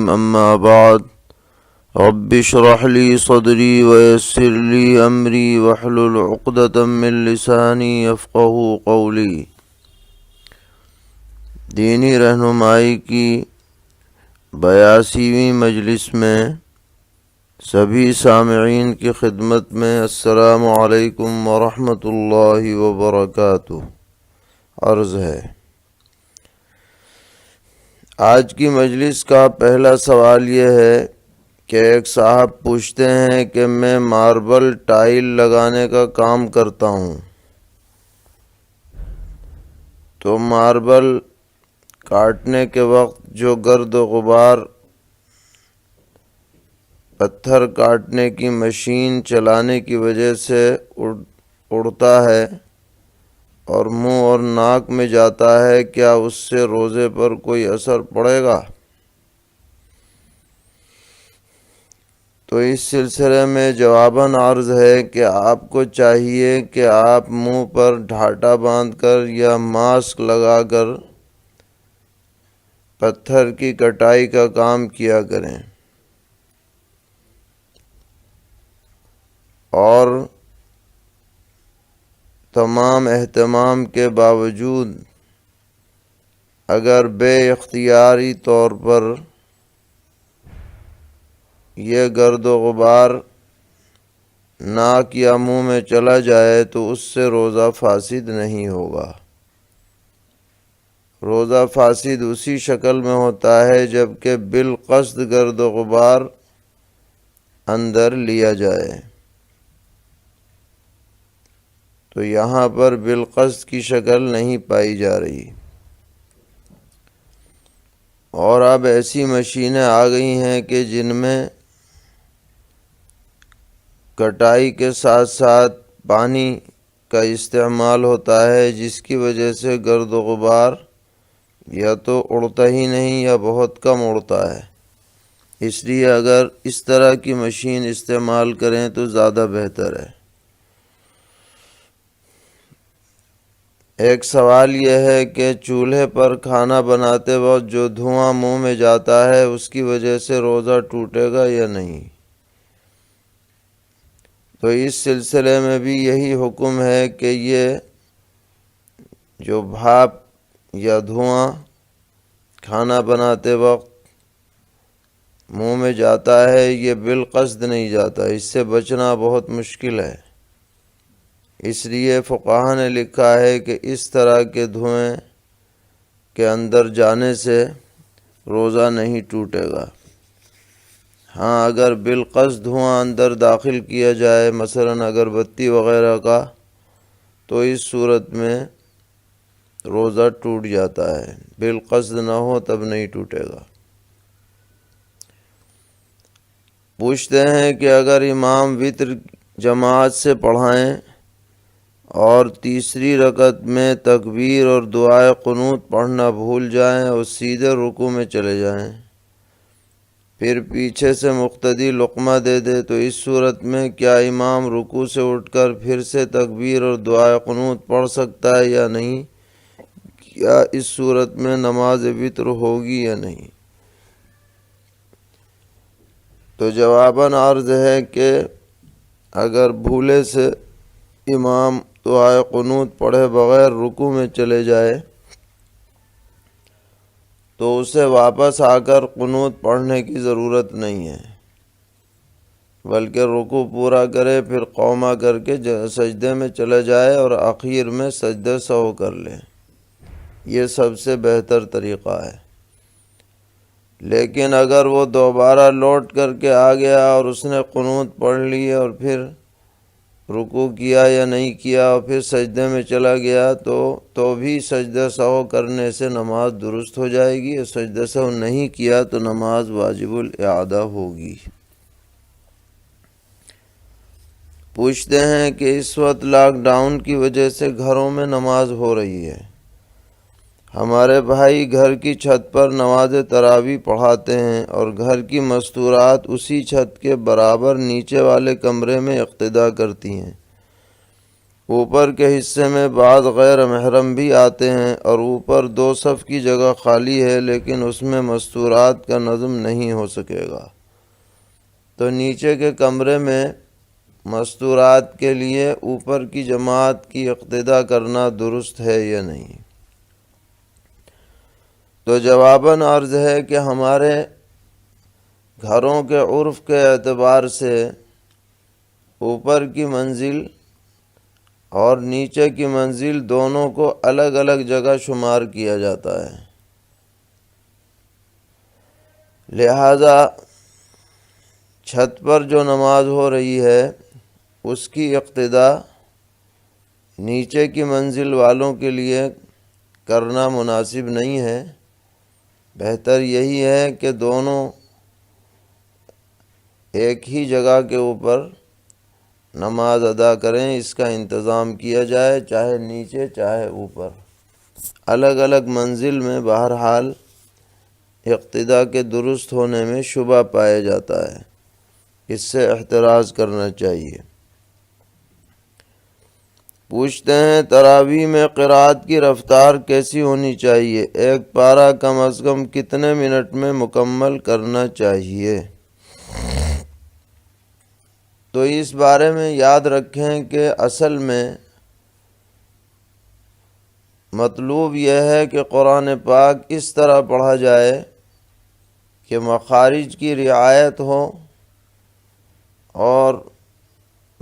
أما بعد رب اشرح لي صدري ويسر لي أمري واحلل عقدة من لساني يفقهوا قولي۔ دینی رہنمائی کی 82ویں مجلس میں سبھی سامعین کی خدمت میں السلام علیکم ورحمۃ اللہ وبرکاتہ عرض ہے۔ آج کی مجلس کا پہلا سوال یہ ہے کہ ایک صاحب پوچھتے ہیں کہ میں ماربل ٹائل لگانے کا کام کرتا ہوں، تو ماربل کاٹنے کے وقت جو گرد و غبار پتھر کاٹنے کی مشین چلانے کی وجہ سے اڑتا ہے اور منہ اور ناک میں جاتا ہے، کیا اس سے روزے پر کوئی اثر پڑے گا؟ تو اس سلسلے میں جواباً عرض ہے کہ آپ کو چاہیے کہ آپ منہ پر ڈھاٹا باندھ کر یا ماسک لگا کر پتھر کی کٹائی کا کام کیا کریں، اور تمام اہتمام کے باوجود اگر بے اختیاری طور پر یہ گرد و غبار ناک یا منہ میں چلا جائے تو اس سے روزہ فاسد نہیں ہوگا۔ روزہ فاسد اسی شکل میں ہوتا ہے جبکہ بالقصد گرد و غبار اندر لیا جائے، تو یہاں پر بالقصد کی شکل نہیں پائی جا رہی۔ اور اب ایسی مشینیں آ گئی ہیں کہ جن میں کٹائی کے ساتھ ساتھ پانی کا استعمال ہوتا ہے، جس کی وجہ سے گرد و غبار یا تو اڑتا ہی نہیں یا بہت کم اڑتا ہے۔ اس لیے اگر اس طرح کی مشین استعمال کریں تو زیادہ بہتر ہے۔ ایک سوال یہ ہے کہ چولہے پر کھانا بناتے وقت جو دھواں منہ میں جاتا ہے اس کی وجہ سے روزہ ٹوٹے گا یا نہیں؟ تو اس سلسلے میں بھی یہی حکم ہے کہ یہ جو بھاپ یا دھواں کھانا بناتے وقت منہ میں جاتا ہے یہ بالقصد نہیں جاتا، اس سے بچنا بہت مشکل ہے۔ اس لیے فقہا نے لکھا ہے کہ اس طرح کے دھوئیں کے اندر جانے سے روزہ نہیں ٹوٹے گا۔ ہاں، اگر بالقصد دھواں اندر داخل کیا جائے، مثلاً اگربتی وغیرہ کا، تو اس صورت میں روزہ ٹوٹ جاتا ہے۔ بالقصد نہ ہو تب نہیں ٹوٹے گا۔ پوچھتے ہیں کہ اگر امام وتر جماعت سے پڑھائیں اور تیسری رکعت میں تکبیر اور دعائے قنوت پڑھنا بھول جائیں اور سیدھے رکوع میں چلے جائیں، پھر پیچھے سے مقتدی لقمہ دے دے، تو اس صورت میں کیا امام رکوع سے اٹھ کر پھر سے تکبیر اور دعائے قنوت پڑھ سکتا ہے یا نہیں؟ کیا اس صورت میں نماز وتر ہوگی یا نہیں؟ تو جواباً عرض ہے کہ اگر بھولے سے امام دعائے قنوت پڑھے بغیر رکوع میں چلے جائے تو اسے واپس آ کر قنوت پڑھنے کی ضرورت نہیں ہے، بلکہ رکوع پورا کرے، پھر قومہ کر کے سجدے میں چلا جائے اور آخر میں سجدہ سہو کر لے۔ یہ سب سے بہتر طریقہ ہے۔ لیکن اگر وہ دوبارہ لوٹ کر کے آ گیا اور اس نے قنوت پڑھ لی اور پھر رکوع کیا یا نہیں کیا اور پھر سجدے میں چلا گیا تو بھی سجدہ سہو کرنے سے نماز درست ہو جائے گی، اور سجدہ سہو نہیں کیا تو نماز واجب الاعادہ ہوگی۔ پوچھتے ہیں کہ اس وقت لاک ڈاؤن کی وجہ سے گھروں میں نماز ہو رہی ہے، ہمارے بھائی گھر کی چھت پر نماز تراویح پڑھاتے ہیں اور گھر کی مستورات اسی چھت کے برابر نیچے والے کمرے میں اقتداء کرتی ہیں، اوپر کے حصے میں بعض غیر محرم بھی آتے ہیں، اور اوپر 2 صف کی جگہ خالی ہے لیکن اس میں مستورات کا نظم نہیں ہو سکے گا، تو نیچے کے کمرے میں مستورات کے لیے اوپر کی جماعت کی اقتداء کرنا درست ہے یا نہیں؟ تو جواباً عرض ہے کہ ہمارے گھروں کے عرف کے اعتبار سے اوپر کی منزل اور نیچے کی منزل دونوں کو الگ الگ جگہ شمار کیا جاتا ہے، لہذا چھت پر جو نماز ہو رہی ہے اس کی اقتداء نیچے کی منزل والوں کے لیے کرنا مناسب نہیں ہے۔ بہتر یہی ہے کہ دونوں ایک ہی جگہ کے اوپر نماز ادا کریں، اس کا انتظام کیا جائے، چاہے نیچے چاہے اوپر۔ الگ الگ منزل میں بہرحال اقتداء کے درست ہونے میں شبہ پایا جاتا ہے، اس سے احتراز کرنا چاہیے۔ پوچھتے ہیں تراویح میں قرأت کی رفتار کیسی ہونی چاہیے؟ ایک پارہ کم از کم کتنے منٹ میں مکمل کرنا چاہیے؟ تو اس بارے میں یاد رکھیں کہ اصل میں مطلوب یہ ہے کہ قرآن پاک اس طرح پڑھا جائے کہ مخارج کی رعایت ہو اور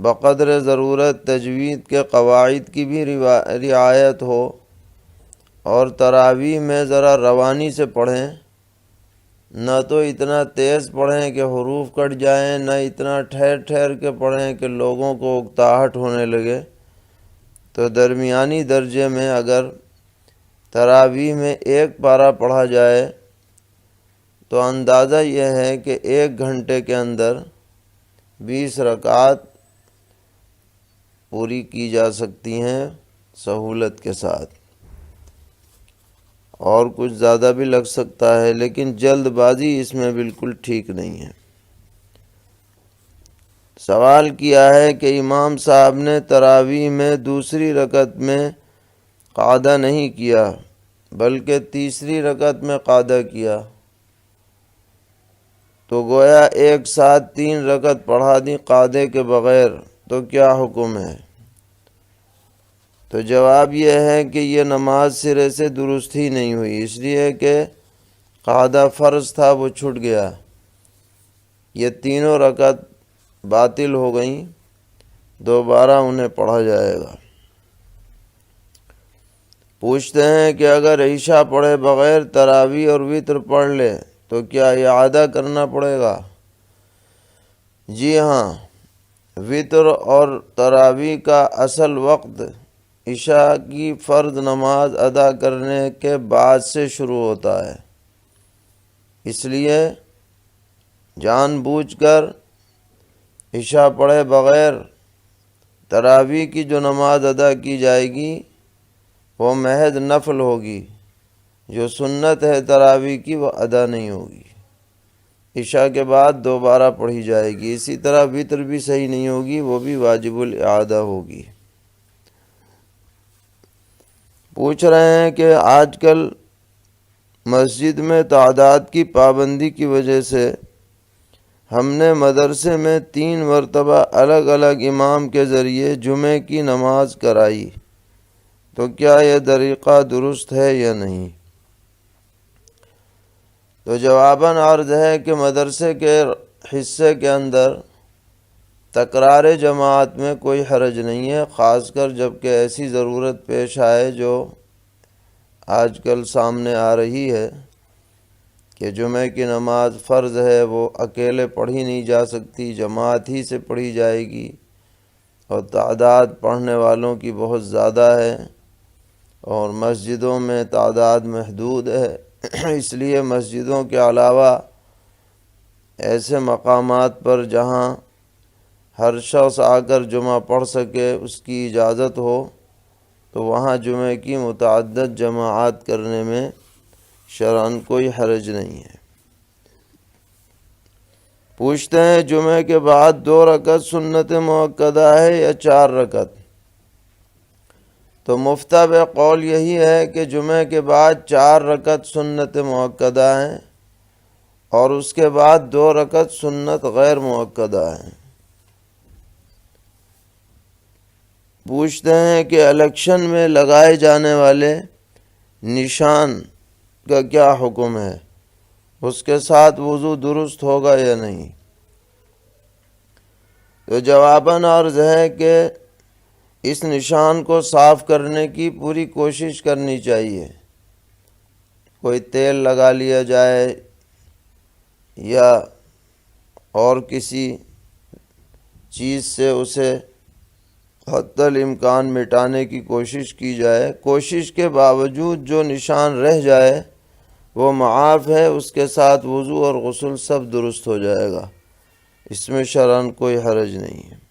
بقدر ضرورت تجوید کے قواعد کی بھی رعایت ہو، اور تراویح میں ذرا روانی سے پڑھیں، نہ تو اتنا تیز پڑھیں کہ حروف کٹ جائیں، نہ اتنا ٹھہر ٹھہر کے پڑھیں کہ لوگوں کو اکتاہٹ ہونے لگے۔ تو درمیانی درجے میں اگر تراویح میں ایک پارہ پڑھا جائے تو اندازہ یہ ہے کہ 1 گھنٹے کے اندر 20 رکعات پوری کی جا سکتی ہیں سہولت کے ساتھ، اور کچھ زیادہ بھی لگ سکتا ہے، لیکن جلد بازی اس میں بالکل ٹھیک نہیں ہے۔ سوال کیا ہے کہ امام صاحب نے تراویح میں دوسری رکعت میں قعدہ نہیں کیا بلکہ تیسری رکعت میں قعدہ کیا، تو گویا ایک ساتھ 3 رکعت پڑھا دی قعدے کے بغیر، تو کیا حکم ہے؟ تو جواب یہ ہے کہ یہ نماز سرے سے درست ہی نہیں ہوئی، اس لیے کہ قعدہ فرض تھا وہ چھوٹ گیا، یہ تینوں رکعت باطل ہو گئیں، دوبارہ انہیں پڑھا جائے گا۔ پوچھتے ہیں کہ اگر عشاء پڑھے بغیر تراویح اور وتر پڑھ لے تو کیا اعادہ کرنا پڑے گا؟ جی ہاں، وتر اور تراویح کا اصل وقت عشاء کی فرض نماز ادا کرنے کے بعد سے شروع ہوتا ہے، اس لیے جان بوجھ کر عشاء پڑھے بغیر تراویح کی جو نماز ادا کی جائے گی وہ محض نفل ہوگی، جو سنت ہے تراویح کی وہ ادا نہیں ہوگی، عشاء کے بعد دوبارہ پڑھی جائے گی۔ اسی طرح وتر بھی صحیح نہیں ہوگی، وہ بھی واجب الاعادہ ہوگی۔ پوچھ رہے ہیں کہ آج کل مسجد میں تعداد کی پابندی کی وجہ سے ہم نے مدرسے میں 3 مرتبہ الگ الگ امام کے ذریعے جمعے کی نماز کرائی، تو کیا یہ طریقہ درست ہے یا نہیں؟ تو جواباً عرض ہے کہ مدرسے کے حصے کے اندر تکرار جماعت میں کوئی حرج نہیں ہے، خاص کر جب کہ ایسی ضرورت پیش آئے جو آج کل سامنے آ رہی ہے کہ جمعے کی نماز فرض ہے، وہ اکیلے پڑھی نہیں جا سکتی، جماعت ہی سے پڑھی جائے گی، اور تعداد پڑھنے والوں کی بہت زیادہ ہے اور مسجدوں میں تعداد محدود ہے، اس لیے مسجدوں کے علاوہ ایسے مقامات پر جہاں ہر شخص آ کر جمعہ پڑھ سکے، اس کی اجازت ہو، تو وہاں جمعے کی متعدد جماعات کرنے میں شرعاً کوئی حرج نہیں ہے۔ پوچھتے ہیں جمعے کے بعد 2 رکعت سنت مؤکدہ ہے یا 4 رکعت؟ تو مفتب قول یہی ہے کہ جمعہ کے بعد 4 رکعت سنت مؤکدہ ہیں اور اس کے بعد 2 رکعت سنت غیر مؤکدہ ہیں۔ پوچھتے ہیں کہ الیکشن میں لگائے جانے والے نشان کا کیا حکم ہے، اس کے ساتھ وضو درست ہوگا یا نہیں؟ تو جواباً عرض ہے کہ اس نشان کو صاف کرنے کی پوری کوشش کرنی چاہیے۔ کوئی تیل لگا لیا جائے یا اور کسی چیز سے اسے حتی الامکان مٹانے کی کوشش کی جائے۔ کوشش کے باوجود جو نشان رہ جائے وہ معاف ہے، اس کے ساتھ وضو اور غسل سب درست ہو جائے گا، اس میں شرعاً کوئی حرج نہیں ہے۔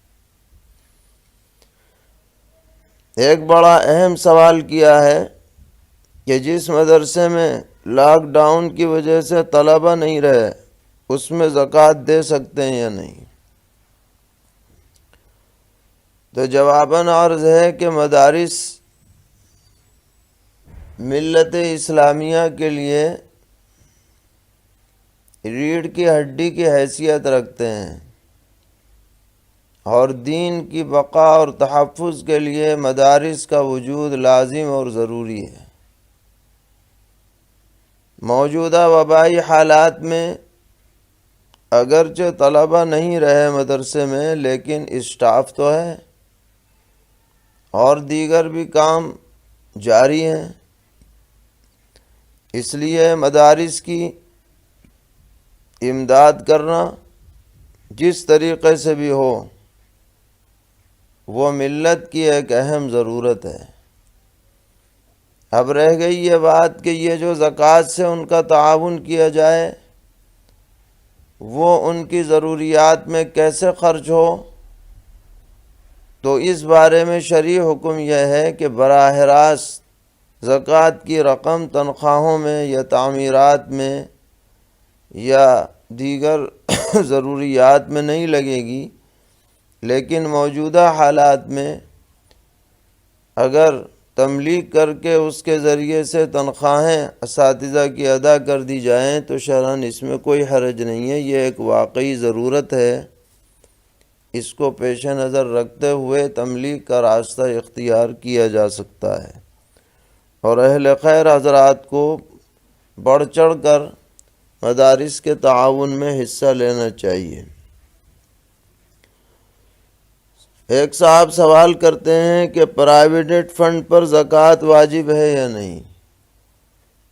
ایک بڑا اہم سوال کیا ہے کہ جس مدرسے میں لاک ڈاؤن کی وجہ سے طلبہ نہیں رہے، اس میں زکوٰۃ دے سکتے ہیں یا نہیں؟ تو جواباً عرض ہے کہ مدارس ملت اسلامیہ کے لیے ریڑھ کی ہڈی کی حیثیت رکھتے ہیں، اور دین کی بقا اور تحفظ کے لیے مدارس کا وجود لازم اور ضروری ہے۔ موجودہ وبائی حالات میں اگرچہ طلبہ نہیں رہے مدرسے میں، لیکن اسٹاف تو ہے اور دیگر بھی کام جاری ہیں، اس لیے مدارس کی امداد کرنا جس طریقے سے بھی ہو وہ ملت کی ایک اہم ضرورت ہے۔ اب رہ گئی یہ بات کہ یہ جو زکوٰۃ سے ان کا تعاون کیا جائے وہ ان کی ضروریات میں کیسے خرچ ہو، تو اس بارے میں شرعی حکم یہ ہے کہ براہ راست زکوٰۃ کی رقم تنخواہوں میں یا تعمیرات میں یا دیگر ضروریات میں نہیں لگے گی، لیکن موجودہ حالات میں اگر تملیغ کر کے اس کے ذریعے سے تنخواہیں اساتذہ کی ادا کر دی جائیں تو شرعاً اس میں کوئی حرج نہیں ہے۔ یہ ایک واقعی ضرورت ہے، اس کو پیش نظر رکھتے ہوئے تملیغ کا راستہ اختیار کیا جا سکتا ہے، اور اہل خیر حضرات کو بڑھ چڑھ کر مدارس کے تعاون میں حصہ لینا چاہیے۔ ایک صاحب سوال کرتے ہیں کہ پرائیویٹ فنڈ پر زکوٰۃ واجب ہے یا نہیں؟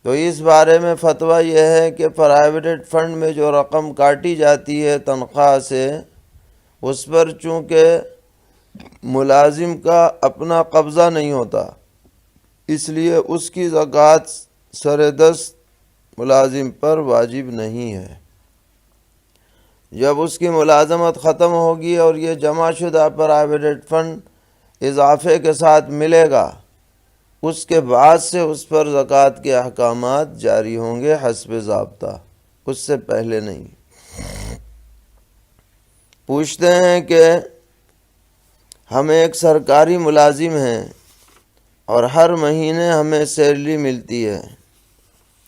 تو اس بارے میں فتویٰ یہ ہے کہ پرائیویٹ فنڈ میں جو رقم کاٹی جاتی ہے تنخواہ سے، اس پر چونکہ ملازم کا اپنا قبضہ نہیں ہوتا، اس لیے اس کی زکوٰۃ سر دست ملازم پر واجب نہیں ہے۔ جب اس کی ملازمت ختم ہوگی اور یہ جمع شدہ پرائیویٹ فنڈ اضافے کے ساتھ ملے گا، اس کے بعد سے اس پر زکوٰۃ کے احکامات جاری ہوں گے حسب ضابطہ، اس سے پہلے نہیں۔ پوچھتے ہیں کہ ہم ایک سرکاری ملازم ہیں اور ہر مہینے ہمیں سیلری ملتی ہے،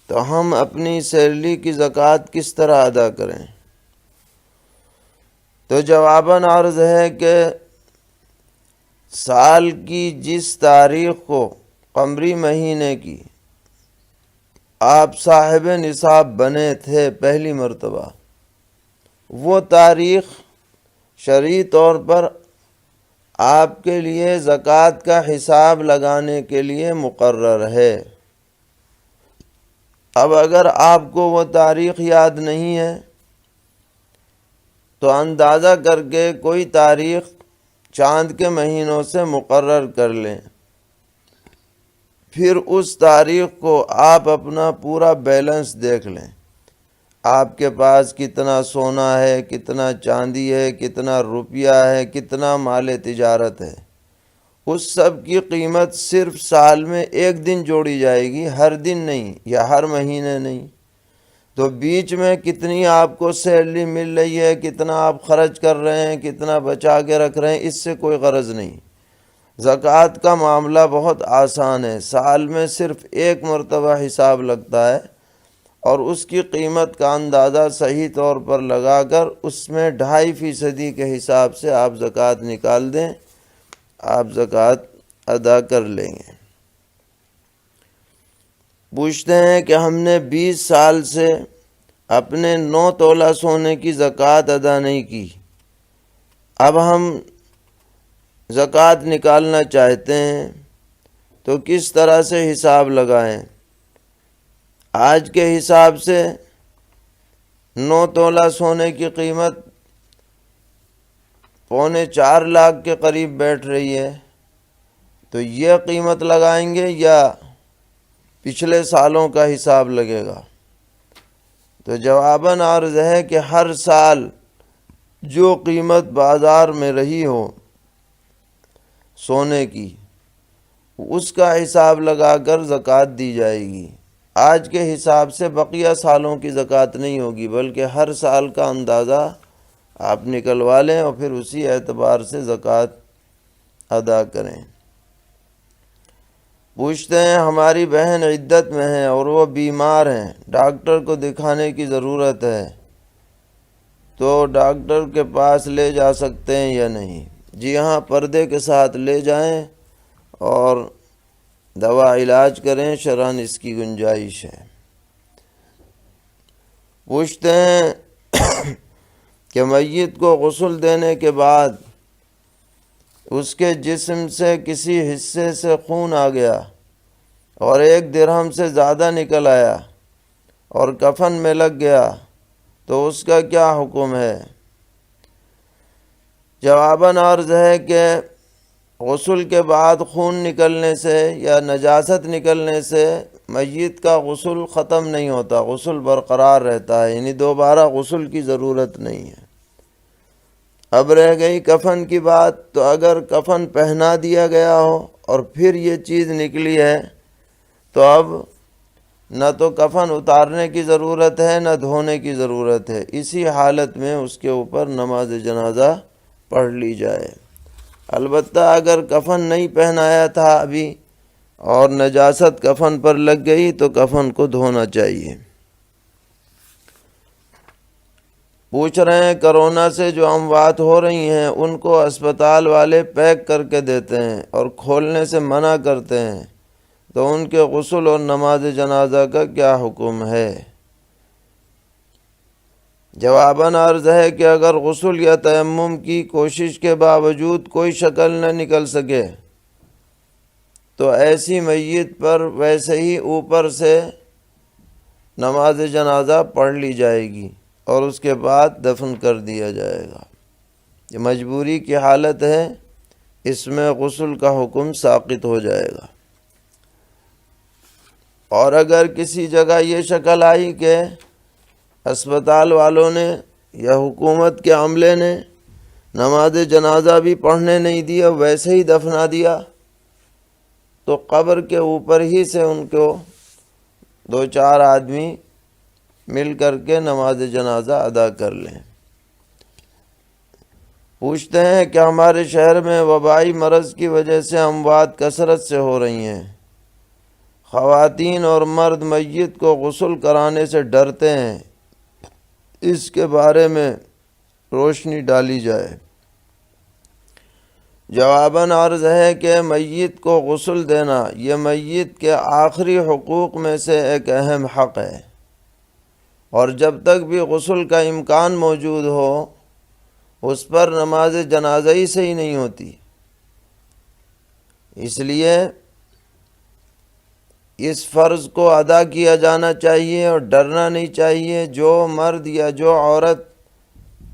تو ہم اپنی سیلری کی زکوٰۃ کس طرح ادا کریں؟ تو جواباً عرض ہے کہ سال کی جس تاریخ کو قمری مہینے کی آپ صاحب نصاب بنے تھے پہلی مرتبہ، وہ تاریخ شرعی طور پر آپ کے لیے زکوٰۃ کا حساب لگانے کے لیے مقرر ہے۔ اب اگر آپ کو وہ تاریخ یاد نہیں ہے تو اندازہ کر کے کوئی تاریخ چاند کے مہینوں سے مقرر کر لیں، پھر اس تاریخ کو آپ اپنا پورا بیلنس دیکھ لیں، آپ کے پاس کتنا سونا ہے، کتنا چاندی ہے، کتنا روپیہ ہے، کتنا مال تجارت ہے، اس سب کی قیمت صرف سال میں ایک دن جوڑی جائے گی، ہر دن نہیں یا ہر مہینے نہیں۔ تو بیچ میں کتنی آپ کو سیلری مل رہی ہے، کتنا آپ خرچ کر رہے ہیں، کتنا بچا کے رکھ رہے ہیں، اس سے کوئی غرض نہیں۔ زکوٰۃ کا معاملہ بہت آسان ہے، سال میں صرف ایک مرتبہ حساب لگتا ہے اور اس کی قیمت کا اندازہ صحیح طور پر لگا کر اس میں 2.5% کے حساب سے آپ زکوٰۃ نکال دیں، آپ زکوٰۃ ادا کر لیں گے۔ پوچھتے ہیں کہ ہم نے 20 سال سے اپنے 9 تولہ سونے کی زکوٰۃ ادا نہیں کی، اب ہم زکوٰۃ نکالنا چاہتے ہیں تو کس طرح سے حساب لگائیں؟ آج کے حساب سے 9 تولہ سونے کی قیمت 3.25 لاکھ کے قریب بیٹھ رہی ہے، تو یہ قیمت لگائیں گے یا پچھلے سالوں کا حساب لگے گا؟ تو جواباً عرض ہے کہ ہر سال جو قیمت بازار میں رہی ہو سونے کی، اس کا حساب لگا کر زکوٰۃ دی جائے گی۔ آج کے حساب سے بقیہ سالوں کی زکوٰۃ نہیں ہوگی، بلکہ ہر سال کا اندازہ آپ نکلوا لیں اور پھر اسی اعتبار سے زکوٰۃ ادا کریں۔ پوچھتے ہیں ہماری بہن عدت میں ہے اور وہ بیمار ہیں، ڈاکٹر کو دکھانے کی ضرورت ہے، تو ڈاکٹر کے پاس لے جا سکتے ہیں یا نہیں؟ جی ہاں، پردے کے ساتھ لے جائیں اور دوا علاج کریں، شرعاً اس کی گنجائش ہے۔ پوچھتے ہیں کہ میت کو غسل دینے کے بعد اس کے جسم سے کسی حصے سے خون آ گیا اور 1 درہم سے زیادہ نکل آیا اور کفن میں لگ گیا، تو اس کا کیا حکم ہے؟ جواباً عرض ہے کہ غسل کے بعد خون نکلنے سے یا نجاست نکلنے سے میت کا غسل ختم نہیں ہوتا، غسل برقرار رہتا ہے، یعنی دوبارہ غسل کی ضرورت نہیں ہے۔ اب رہ گئی کفن کی بات، تو اگر کفن پہنا دیا گیا ہو اور پھر یہ چیز نکلی ہے تو اب نہ تو کفن اتارنے کی ضرورت ہے نہ دھونے کی ضرورت ہے، اسی حالت میں اس کے اوپر نماز جنازہ پڑھ لی جائے۔ البتہ اگر کفن نہیں پہنایا تھا ابھی اور نجاست کفن پر لگ گئی تو کفن کو دھونا چاہیے۔ پوچھ رہے ہیں کرونا سے جو اموات ہو رہی ہیں ان کو اسپتال والے پیک کر کے دیتے ہیں اور کھولنے سے منع کرتے ہیں، تو ان کے غسل اور نماز جنازہ کا کیا حکم ہے؟ جواباً عرض ہے کہ اگر غسل یا تیمم کی کوشش کے باوجود کوئی شکل نہ نکل سکے تو ایسی میت پر ویسے ہی اوپر سے نماز جنازہ پڑھ لی جائے گی اور اس کے بعد دفن کر دیا جائے گا۔ یہ مجبوری کی حالت ہے، اس میں غسل کا حکم ساقط ہو جائے گا۔ اور اگر کسی جگہ یہ شکل آئی کہ اسپتال والوں نے یا حکومت کے عملے نے نماز جنازہ بھی پڑھنے نہیں دیا، ویسے ہی دفنا دیا، تو قبر کے اوپر ہی سے ان کو 2-4 آدمی مل کر کے نماز جنازہ ادا کر لیں۔ پوچھتے ہیں کہ ہمارے شہر میں وبائی مرض کی وجہ سے اموات کثرت سے ہو رہی ہیں، خواتین اور مرد میت کو غسل کرانے سے ڈرتے ہیں، اس کے بارے میں روشنی ڈالی جائے۔ جواباً عرض ہے کہ میت کو غسل دینا یہ میت کے آخری حقوق میں سے ایک اہم حق ہے، اور جب تک بھی غسل کا امکان موجود ہو اس پر نماز جنازہ ہی صحیح نہیں ہوتی۔ اس لیے اس فرض کو ادا کیا جانا چاہیے اور ڈرنا نہیں چاہیے۔ جو مرد یا جو عورت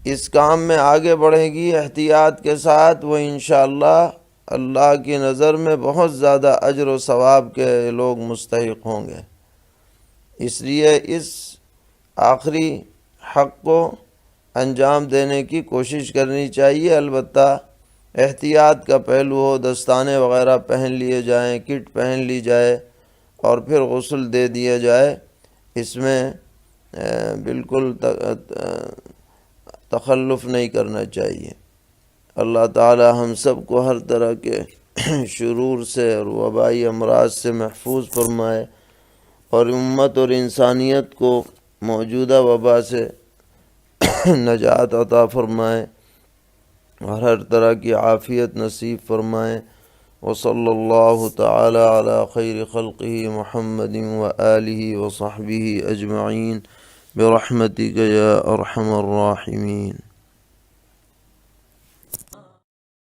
اس کام میں آگے بڑھے گی احتیاط کے ساتھ، وہ انشاءاللہ اللہ کی نظر میں بہت زیادہ اجر و ثواب کے لوگ مستحق ہوں گے۔ اس لیے اس آخری حق کو انجام دینے کی کوشش کرنی چاہیے۔ البتہ احتیاط کا پہلو ہو، دستانے وغیرہ پہن لیے جائیں، کٹ پہن لی جائے اور پھر غسل دے دیا جائے، اس میں بالکل تخلف نہیں کرنا چاہیے۔ اللہ تعالی ہم سب کو ہر طرح کے شرور سے اور وبائی امراض سے محفوظ فرمائے، اور امت اور انسانیت کو موجودہ وبا سے نجات عطا فرمائے اور ہر طرح کی عافیت نصیب فرمائے۔ وصلی اللہ تعالی علی خیر خلقہ محمد وآلہ وصحبہ اجمعین برحمتک یا ارحم الراحمین۔